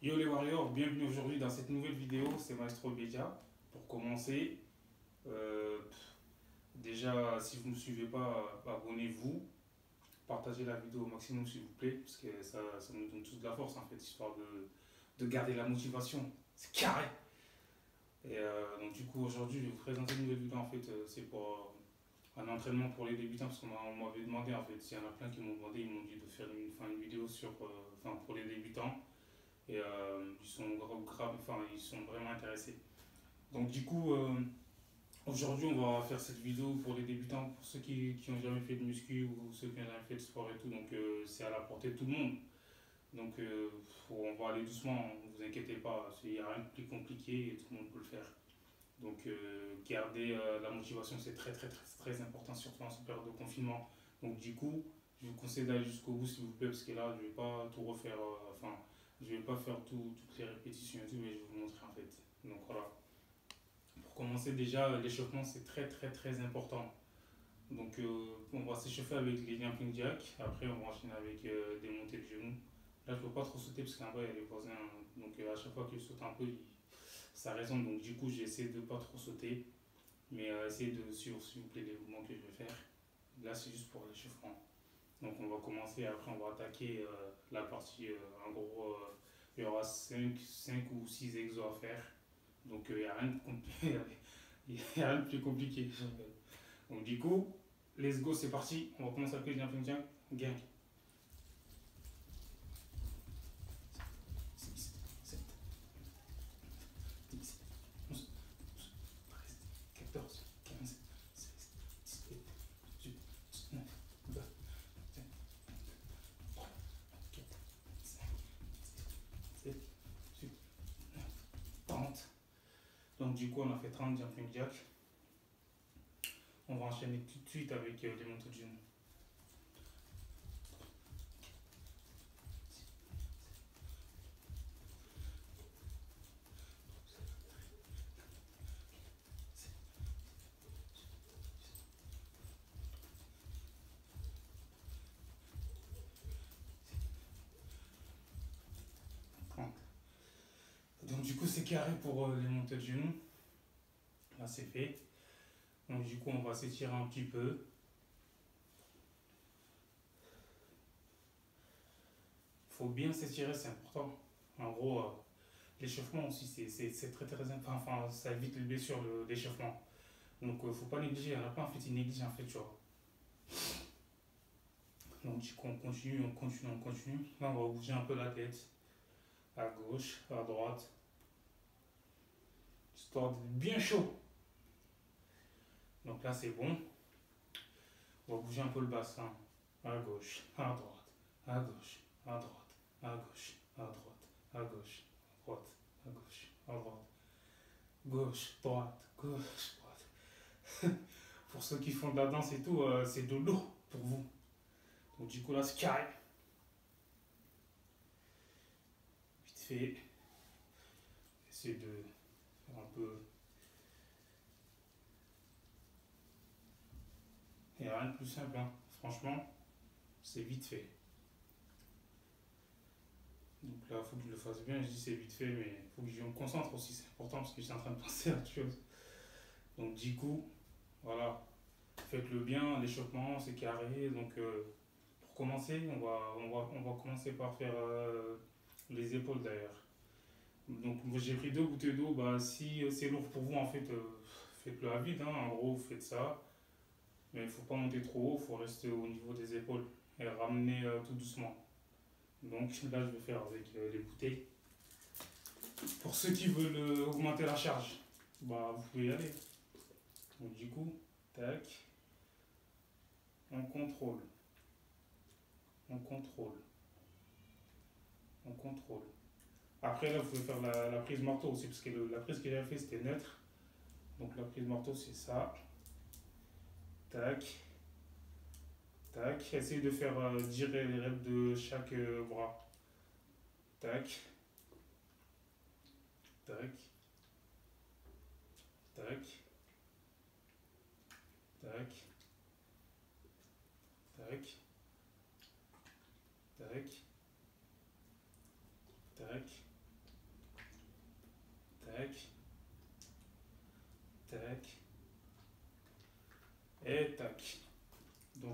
Yo les Warriors, bienvenue aujourd'hui dans cette nouvelle vidéo, c'est Maestro Bedia. Pour commencer, euh, déjà si vous ne me suivez pas, abonnez-vous, partagez la vidéo au maximum s'il vous plaît, parce que ça nous donne tous de la force en fait, histoire de garder la motivation. C'est carré. Donc du coup aujourd'hui je vais vous présenter une nouvelle vidéo en fait, c'est pour un entraînement pour les débutants, parce qu'on m'avait demandé en fait, il y en a plein qui m'ont demandé, ils m'ont dit de faire une vidéo sur, pour les débutants. Ils sont enfin, ils sont vraiment intéressés. Donc du coup, aujourd'hui on va faire cette vidéo pour les débutants, pour ceux qui ont jamais fait de muscu ou ceux qui ont jamais fait de sport et tout. Donc c'est à la portée de tout le monde. Donc on va aller doucement, ne vous inquiétez pas, il n'y a rien de plus compliqué et tout le monde peut le faire. Donc garder la motivation c'est très important, surtout en cette période de confinement. Donc du coup, je vous conseille d'aller jusqu'au bout s'il vous plaît, parce que là je vais pas tout refaire, enfin je vais pas faire toutes les répétitions et tout, mais je vais vous montrer en fait. Donc voilà. Pour commencer déjà, l'échauffement c'est très important. Donc on va s'échauffer avec les jumping jacks, après on va enchaîner avec des montées de genoux. Là je peux pas trop sauter parce qu'en bas il y a les voisins, donc à chaque fois que je saute un peu, ça résonne, donc du coup j'ai essayé de pas trop sauter, mais essayez de suivre s'il vous plaît les mouvements que je vais faire. Là c'est juste pour l'échauffement. Donc on va commencer, après on va attaquer la partie, en gros il y aura cinq ou 6 exos à faire. Donc il n'y a rien de compliqué. Il y a rien de plus compliqué. Donc du coup, let's go, c'est parti. On va commencer avec le jumping jack. Gang. 6, 7, 10, 11, 13, 14, 15, 16, 17, 18, 19, 20, 21, 23, 24, 25, 27, 28, 29, 30. Donc du coup, on a fait 30 jumping jack. On va enchaîner tout de suite avec les montées de genoux. Donc du coup c'est carré pour les montées de genoux. Là c'est fait. Donc du coup on va s'étirer un petit peu. Il faut bien s'étirer, c'est important. En gros, l'échauffement aussi c'est très important. Enfin, ça évite les blessures d'échauffement. Donc faut pas négliger. Il y en a pas en fait, ils négligent en fait, tu vois. Donc du coup on continue, on continue, on continue. Là on va bouger un peu la tête. À gauche, à droite. Histoire d'être bien chaud. Donc là c'est bon. On va bouger un peu le bassin. À gauche, à droite, à gauche, à droite, à gauche, à droite, à gauche, à droite, à gauche, à droite, gauche, droite, gauche, droite. Pour ceux qui font de la danse et tout, c'est de l'eau pour vous. Donc du coup là c'est carré. Vite fait. Essayez de faire un peu. Il n'y a rien de plus simple, hein. Franchement, c'est vite fait. Donc là, il faut que je le fasse bien. Je dis c'est vite fait, mais il faut que je me concentre aussi. C'est important parce que je suis en train de penser à autre chose. Donc du coup, voilà. Faites-le bien. L'échauffement, c'est carré. Donc pour commencer, on va commencer par faire les épaules d'ailleurs. Donc moi, j'ai pris deux bouteilles d'eau. Bah, si c'est lourd pour vous, en fait, faites-le à vide, hein. En gros, vous faites ça. Mais il ne faut pas monter trop haut. Il faut rester au niveau des épaules et ramener tout doucement. Donc là, je vais faire avec les bouteilles. Pour ceux qui veulent augmenter la charge, bah, vous pouvez y aller. Donc du coup, tac, on contrôle, on contrôle, on contrôle. Après là, vous pouvez faire la prise marteau aussi, parce que la prise que j'avais fait c'était neutre. Donc la prise marteau c'est ça. Tac, tac. Essayez de faire tirer les reps de chaque bras. Tac, tac, tac, tac, tac, tac, tac.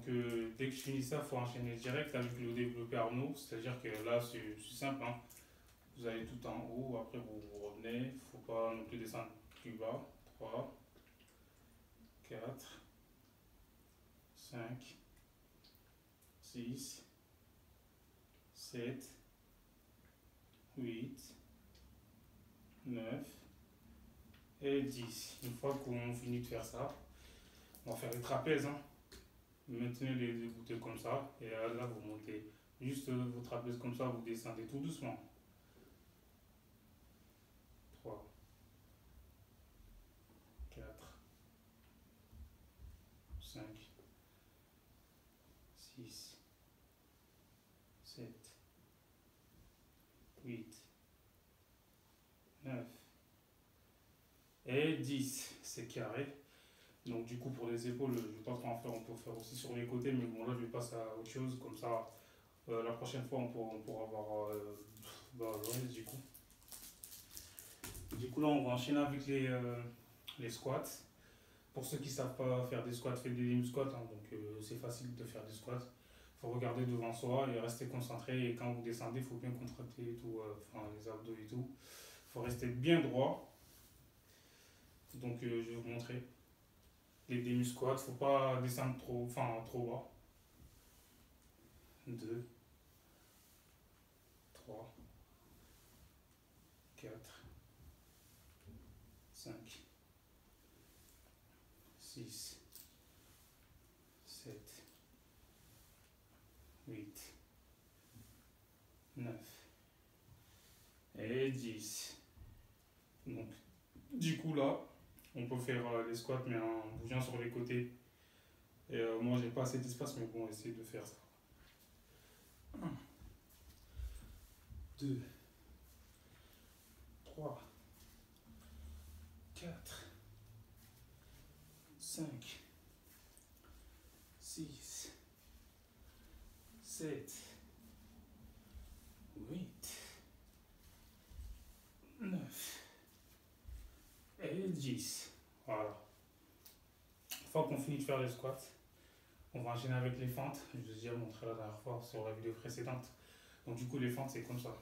Donc dès que je finis ça, il faut enchaîner direct avec le développé Arnaud. C'est-à-dire que là, c'est simple, hein. Vous allez tout en haut, après vous revenez. Il ne faut pas non plus descendre plus bas. 3, 4, 5, 6, 7, 8, 9 et 10. Une fois qu'on finit de faire ça, on va faire les trapèzes, hein. Maintenez les boutées comme ça. Et là, vous montez juste vos trapèzes comme ça, vous descendez tout doucement. 3, 4, 5, 6, 7, 8, 9 et 10. C'est carré. Donc du coup pour les épaules, je ne vais pas trop en faire, on peut faire aussi sur les côtés, mais bon là je vais passer à autre chose, comme ça la prochaine fois on pourra voir le reste du coup. Du coup là on va enchaîner avec les squats. Pour ceux qui ne savent pas faire des squats, faites des demi squats, hein, donc c'est facile de faire des squats. Il faut regarder devant soi et rester concentré, et quand vous descendez, il faut bien contracter et tout, enfin les abdos et tout. Il faut rester bien droit. Donc je vais vous montrer. Les demi squats, faut pas descendre trop bas. 2, 3, 4, 5, 6, 7, 8, 9 et 10. Donc du coup là, on peut faire les squats mais en bougeant sur les côtés. Et moi j'ai pas assez d'espace, mais bon, essayer de faire ça. 1, 2, 3, 4, 5, 6, 7, 8, 9 et 10. Voilà. Une fois qu'on finit de faire les squats, on va enchaîner avec les fentes. Je vous ai déjà montré la dernière fois sur la vidéo précédente. Donc du coup les fentes c'est comme ça.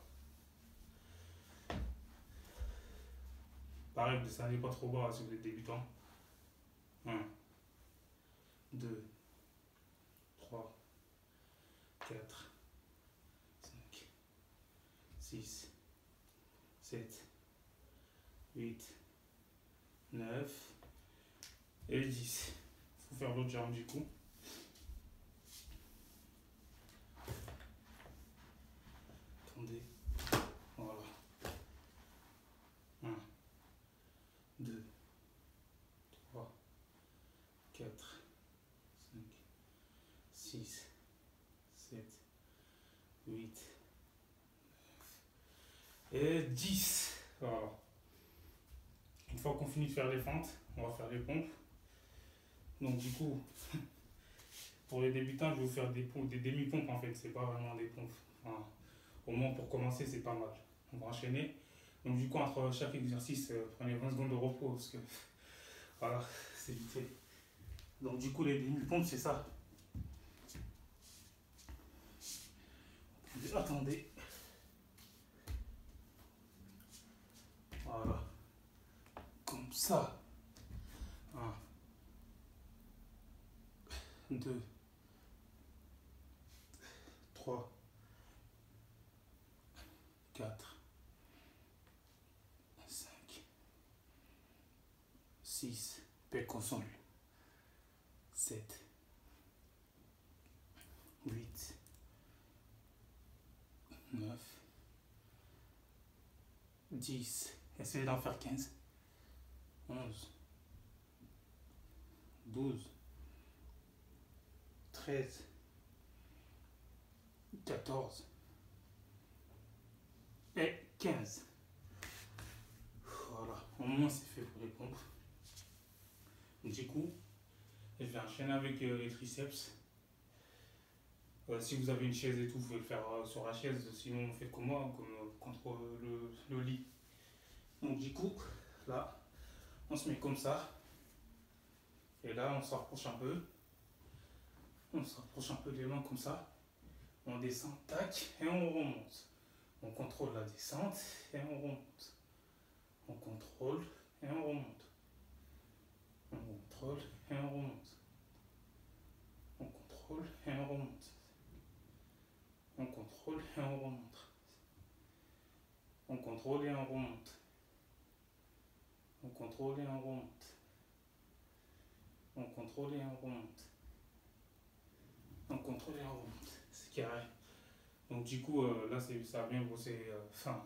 Pareil, vous ne descendez pas trop bas si vous êtes débutant. 1, 2, 3, 4, 5, 6, 7, 8, 9 et 10. Il faut faire l'autre jambe du coup. Attendez. Voilà. 1, 2, 3, 4, 5, 6, 7, 8, 9 et 10. Voilà. Une fois qu'on finit de faire les fentes, on va faire les pompes. Donc du coup, pour les débutants, je vais vous faire des demi-pompes en fait, c'est pas vraiment des pompes. Enfin, au moins pour commencer, c'est pas mal. On va enchaîner. Donc du coup, entre chaque exercice, prenez 20 secondes de repos parce que voilà, c'est vite fait. Donc du coup, les demi-pompes, c'est ça. Attendez. Voilà. Comme ça. 1, 2, 3, 4, 5, 6, pec console. 7, 8, 9, 10. Essayez d'en faire 15. 11, 12, 13, 14 et 15. Voilà, au moins c'est fait pour les pompes. Du coup, je vais enchaîner avec les triceps. Si vous avez une chaise et tout, vous pouvez le faire sur la chaise, sinon faites comme moi, contre le lit. Donc du coup, là, on se met comme ça. Et là, on se rapproche un peu. On se rapproche un peu des mains comme ça. On descend, tac, et on remonte. On contrôle la descente et on remonte. On contrôle et on remonte. On contrôle et on remonte. On contrôle et on remonte. On contrôle et on remonte. On contrôle et on remonte. On contrôle et on remonte. On contrôle et on remonte. On contrôle et on remonte. C'est carré. Donc du coup, là, ça a bien bossé. Enfin,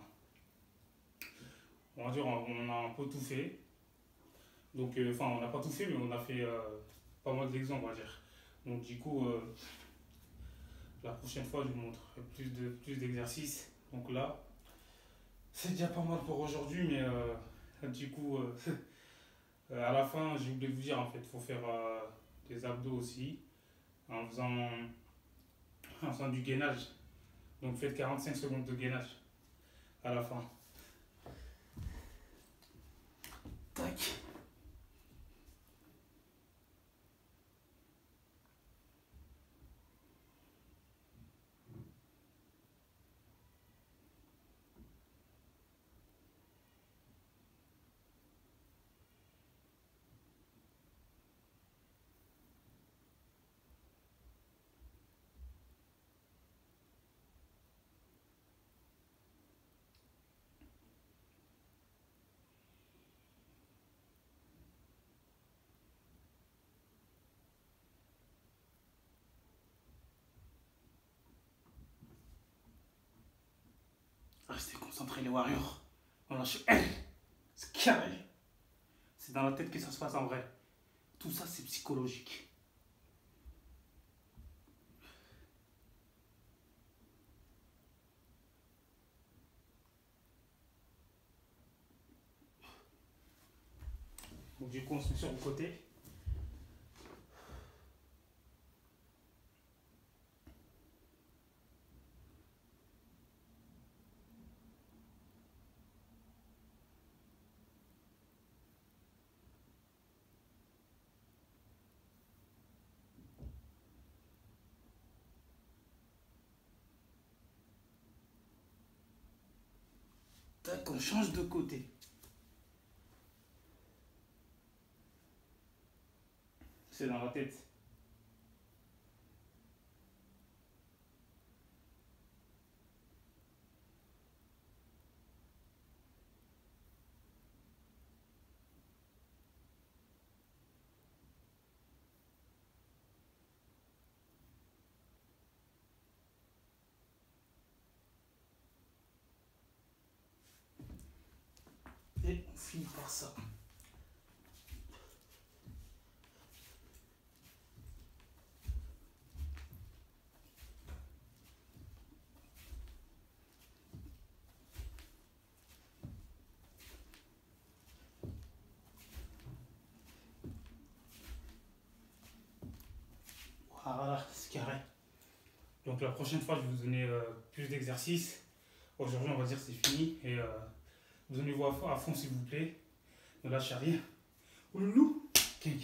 on va dire, on a un peu tout fait. Donc, enfin, on n'a pas tout fait, mais on a fait pas mal d'exemples, on va dire. Donc du coup, la prochaine fois, je vous montrerai plus d'exercices. Donc là, c'est déjà pas mal pour aujourd'hui, mais du coup, à la fin, j'ai oublié de vous dire, en fait, il faut faire des abdos aussi, en faisant du gainage. Donc faites 45 secondes de gainage à la fin. Tac. Restez concentrés les warriors. On lâche R. C'est carré. C'est dans la tête que ça se passe en vrai. Tout ça, c'est psychologique. Donc du coup, on se met sur le côté. Tac, on change de côté. C'est dans la tête. Et on finit par ça. Voilà, c'est carré. Donc la prochaine fois, je vais vous donner plus d'exercices. Aujourd'hui, on va dire que c'est fini. Et donnez-vous à fond, s'il vous plaît. Ne lâchez rien. Oh loulou, kink.